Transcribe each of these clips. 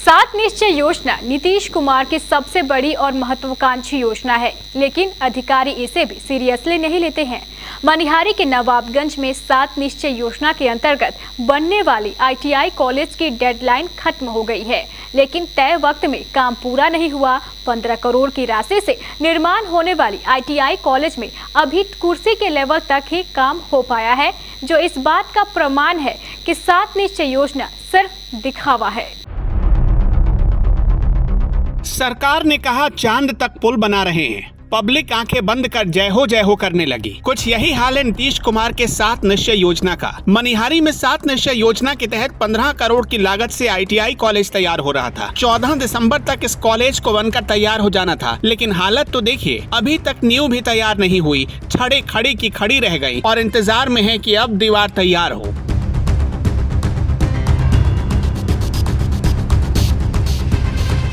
7 निश्चय योजना नीतीश कुमार की सबसे बड़ी और महत्वाकांक्षी योजना है, लेकिन अधिकारी इसे भी सीरियसली नहीं लेते हैं। मनिहारी के नवाबगंज में 7 निश्चय योजना के अंतर्गत बनने वाली ITI कॉलेज की डेडलाइन खत्म हो गई है, लेकिन तय वक्त में काम पूरा नहीं हुआ। 15 करोड़ की राशि से निर्माण होने वाली ITI कॉलेज में अभी कुर्सी के लेवल तक ही काम हो पाया है, जो इस बात का प्रमाण है कि 7 निश्चय योजना सिर्फ दिखावा है। सरकार ने कहा चांद तक पुल बना रहे हैं, पब्लिक आंखें बंद कर जय हो करने लगी। कुछ यही हाल है नीतीश कुमार के 7 निश्चय योजना का। मनिहारी में 7 निश्चय योजना के तहत 15 करोड़ की लागत से ITI कॉलेज तैयार हो रहा था। 14 दिसंबर तक इस कॉलेज को बनकर तैयार हो जाना था, लेकिन हालत तो देखिए, अभी तक नींव भी तैयार नहीं हुई, छड़े खड़ी की खड़ी रह गई और इंतजार में है कि अब दीवार तैयार हो।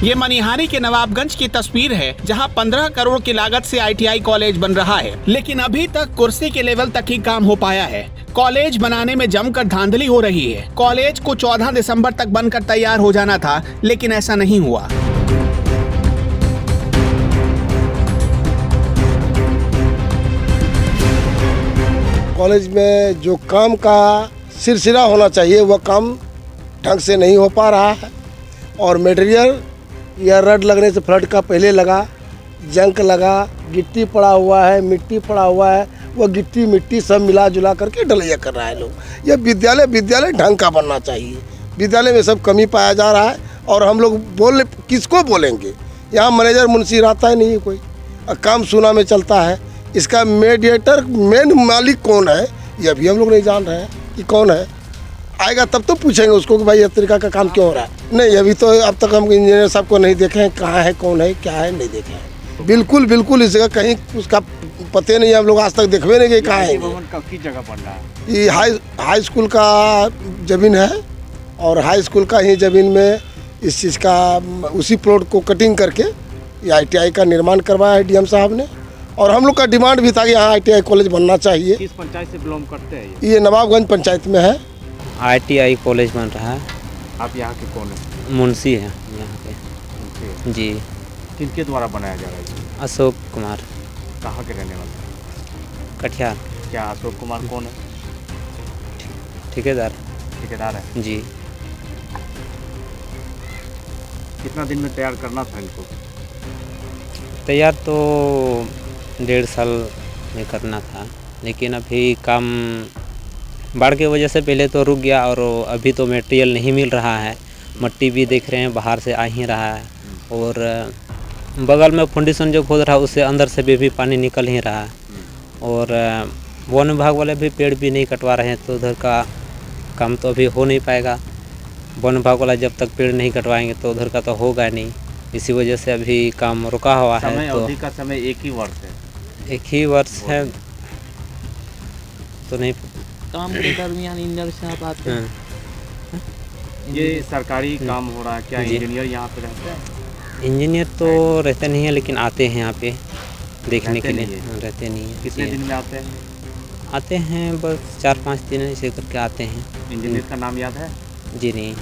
ये मनिहारी के नवाबगंज की तस्वीर है, जहां 15 करोड़ की लागत से ITI कॉलेज बन रहा है, लेकिन अभी तक कुर्सी के लेवल तक ही काम हो पाया है। कॉलेज बनाने में जमकर धांधली हो रही है। कॉलेज को 14 दिसंबर तक बनकर तैयार हो जाना था, लेकिन ऐसा नहीं हुआ। कॉलेज में जो काम का सिलसिला होना चाहिए वह काम ढंग से नहीं हो पा रहा है और मटेरियल या रड लगने से फ्लड का पहले लगा, जंक लगा, गिट्टी पड़ा हुआ है, मिट्टी पड़ा हुआ है, वो गिट्टी मिट्टी सब मिला जुला करके ढलैया कर रहा है लोग। यह विद्यालय ढंग का बनना चाहिए। विद्यालय में सब कमी पाया जा रहा है और हम लोग किसको बोलेंगे? यहाँ मैनेजर मुंशी रहता ही नहीं है कोई, काम सुना में चलता है। इसका मेडिएटर मेन मालिक कौन है यह भी हम लोग नहीं जान रहे हैं कि कौन है। आएगा तब तो पूछेंगे उसको कि भाई इस तरीका का काम क्यों हो रहा है। नहीं, अभी तो अब तक हम इंजीनियर साहब को नहीं देखे हैं, कहाँ है, कौन है, क्या है, नहीं देखे हैं। बिल्कुल इस जगह कहीं उसका पते नहीं, हम लोग आज तक देखवे नहीं गए कहाँ है। किस जगह बन रहा है? ये हाई स्कूल का ज़मीन है और हाई स्कूल का ही ज़मीन में इस चीज़ का उसी प्लॉट को कटिंग करके ये ITI का निर्माण करवाया है DM साहब ने। और हम लोग का डिमांड भी था कि यहाँ ITI कॉलेज बनना चाहिए। किस पंचायत से बिलोंग करते हैं? ये नवाबगंज पंचायत में है। ITI कॉलेज बन रहा है। आप यहाँ के कौन है? मुंशी है यहाँ पे जी। किनके द्वारा बनाया जा रहा है? अशोक कुमार। कहाँ के रहने वाले? कटिहार। क्या अशोक कुमार कौन है? ठेकेदार है जी। कितना दिन में तैयार करना था इनको? तैयार तो 1.5 साल में करना था, लेकिन अभी काम बाढ़ की वजह से पहले तो रुक गया और अभी तो मटेरियल नहीं मिल रहा है। मट्टी भी देख रहे हैं बाहर से आ ही रहा है और बगल में फाउंडेशन जो खोद रहा है उससे अंदर से भी पानी निकल ही रहा है और वन विभाग वाले भी पेड़ भी नहीं कटवा रहे हैं, तो उधर का काम तो अभी हो नहीं पाएगा। वन विभाग वाला जब तक पेड़ नहीं कटवाएंगे तो उधर का तो होगा नहीं, इसी वजह से अभी काम रुका हुआ है। समय तो अवधि का समय एक ही वर्ष है तो नहीं काम के दरमियान इंजीनियर साहब आते हैं। ये सरकारी काम हो रहा है, क्या इंजीनियर यहाँ पे रहते हैं? इंजीनियर तो रहते नहीं है, लेकिन आते हैं यहाँ पे देखने के लिए। रहते नहीं है। कितने दिन में आते हैं? आते हैं बस 4-5 दिन ऐसे करके आते हैं। इंजीनियर का नाम याद है? जी नहीं।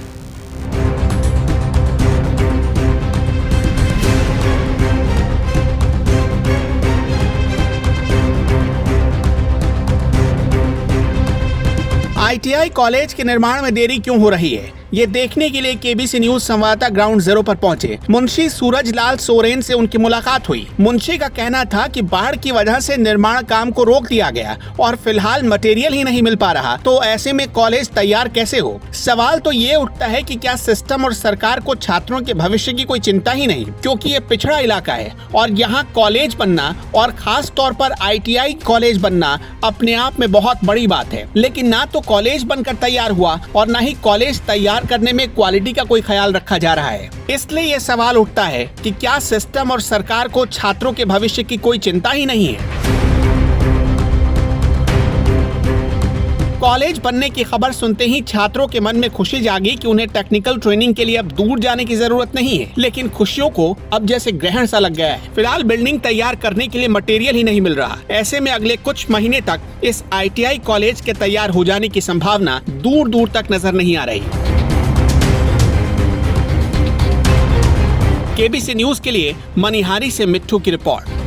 ITI कॉलेज के निर्माण में देरी क्यों हो रही है, ये देखने के लिए KBC न्यूज संवाददाता ग्राउंड जीरो पर पहुंचे। मुंशी सूरज लाल सोरेन से उनकी मुलाकात हुई। मुंशी का कहना था कि बाढ़ की वजह से निर्माण काम को रोक दिया गया और फिलहाल मटेरियल ही नहीं मिल पा रहा, तो ऐसे में कॉलेज तैयार कैसे हो। सवाल तो ये उठता है कि क्या सिस्टम और सरकार को छात्रों के भविष्य की कोई चिंता ही नहीं, क्योंकि ये पिछड़ा इलाका है और यहाँ कॉलेज बनना और खास तौर पर ITI कॉलेज बनना अपने आप में बहुत बड़ी बात है। लेकिन ना तो कॉलेज बनकर तैयार हुआ और न ही कॉलेज तैयार करने में क्वालिटी का कोई ख्याल रखा जा रहा है। इसलिए ये सवाल उठता है कि क्या सिस्टम और सरकार को छात्रों के भविष्य की कोई चिंता ही नहीं है। कॉलेज बनने की खबर सुनते ही छात्रों के मन में खुशी जागी कि उन्हें टेक्निकल ट्रेनिंग के लिए अब दूर जाने की जरूरत नहीं है, लेकिन खुशियों को अब जैसे ग्रहण सा लग गया है। फिलहाल बिल्डिंग तैयार करने के लिए मटेरियल ही नहीं मिल रहा। ऐसे में अगले कुछ महीने तक इस ITI कॉलेज के तैयार हो जाने की संभावना दूर दूर तक नजर नहीं आ रही। केबीसी न्यूज के लिए मनिहारी से मिट्ठू की रिपोर्ट।